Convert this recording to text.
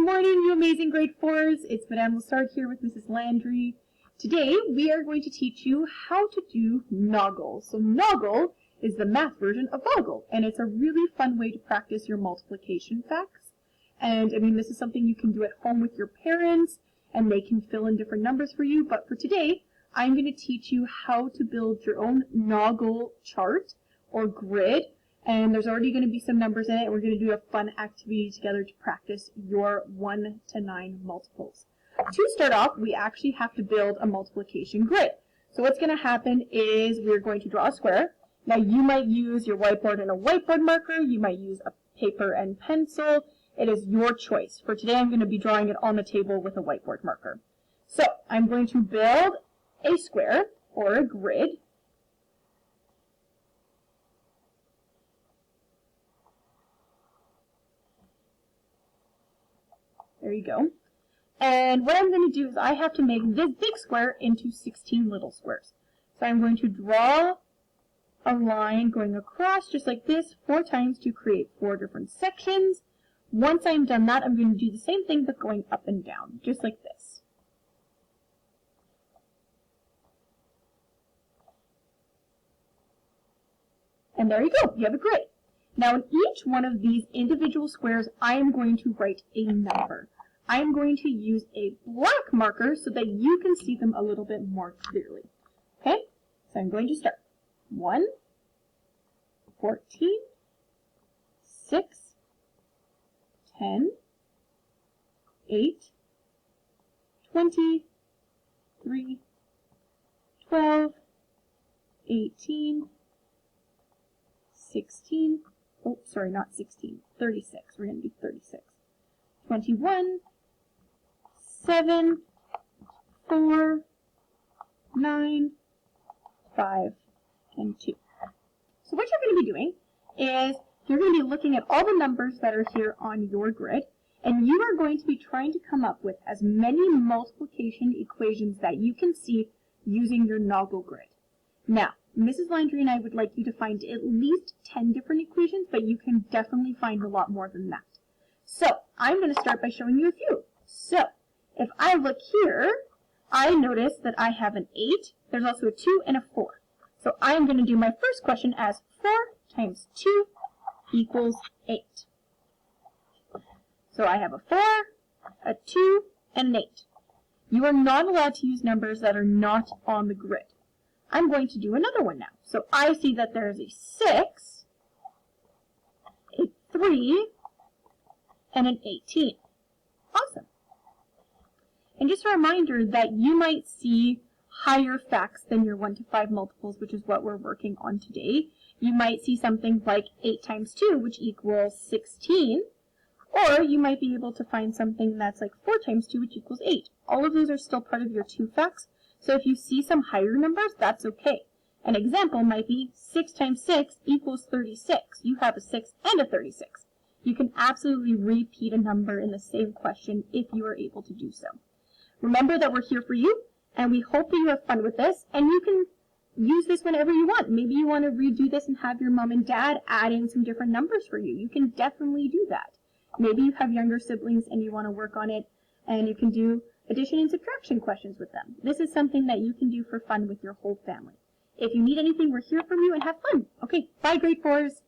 morning, you amazing grade 4s. It's Madame Lessard here with Mrs. Landry. Today, we are going to teach you how to do Noggle. So Noggle is the math version of Noggle, and it's a really fun way to practice your multiplication facts. And I mean, this is something you can do at home with your parents, and they can fill in different numbers for you. But for today, I'm going to teach you how to build your own Noggle chart or grid. And there's already going to be some numbers in it. We're going to do a fun activity together to practice your 1 to 9 multiples. To start off, we actually have to build a multiplication grid. So what's going to happen is we're going to draw a square. Now you might use your whiteboard and a whiteboard marker. You might use a paper and pencil. It is your choice. For today, I'm going to be drawing it on the table with a whiteboard marker. So I'm going to build a square or a grid. There you go. And what I'm going to do is I have to make this big square into 16 little squares. So I'm going to draw a line going across just like this 4 times to create 4 different sections. Once I'm done that, I'm going to do the same thing but going up and down, just like this. And there you go, you have a grid. Now in each one of these individual squares, I am going to write a number. I am going to use a black marker so that you can see them a little bit more clearly. Okay, so I'm going to start. 1, 14, 6, 10, 8, 20, 3, 12, 18, 16, oh, sorry, not 16, 36. We're going to do 36. 21, 7, 4, 9, 5, and 2. So what you're going to be doing is you're going to be looking at all the numbers that are here on your grid, and you are going to be trying to come up with as many multiplication equations that you can see using your Noggle grid. Now, Mrs. Landry and I would like you to find at least 10 different equations, but you can definitely find a lot more than that. So, I'm going to start by showing you a few. So, if I look here, I notice that I have an 8, there's also a 2 and a 4. So I'm going to do my first question as 4 times 2 equals 8. So I have a 4, a 2, and an 8. You are not allowed to use numbers that are not on the grid. I'm going to do another one now. So I see that there is a 6, a 3, and an 18. Awesome. And just a reminder that you might see higher facts than your 1 to 5 multiples, which is what we're working on today. You might see something like 8 times 2, which equals 16, or you might be able to find something that's like 4 times 2, which equals 8. All of those are still part of your 2 facts, so if you see some higher numbers, that's okay. An example might be 6 times 6 equals 36. You have a 6 and a 36. You can absolutely repeat a number in the same question if you are able to do so. Remember that we're here for you, and we hope that you have fun with this, and you can use this whenever you want. Maybe you want to redo this and have your mom and dad add in some different numbers for you. You can definitely do that. Maybe you have younger siblings and you want to work on it, and you can do addition and subtraction questions with them. This is something that you can do for fun with your whole family. If you need anything, we're here for you, and have fun. Okay, bye grade 4s.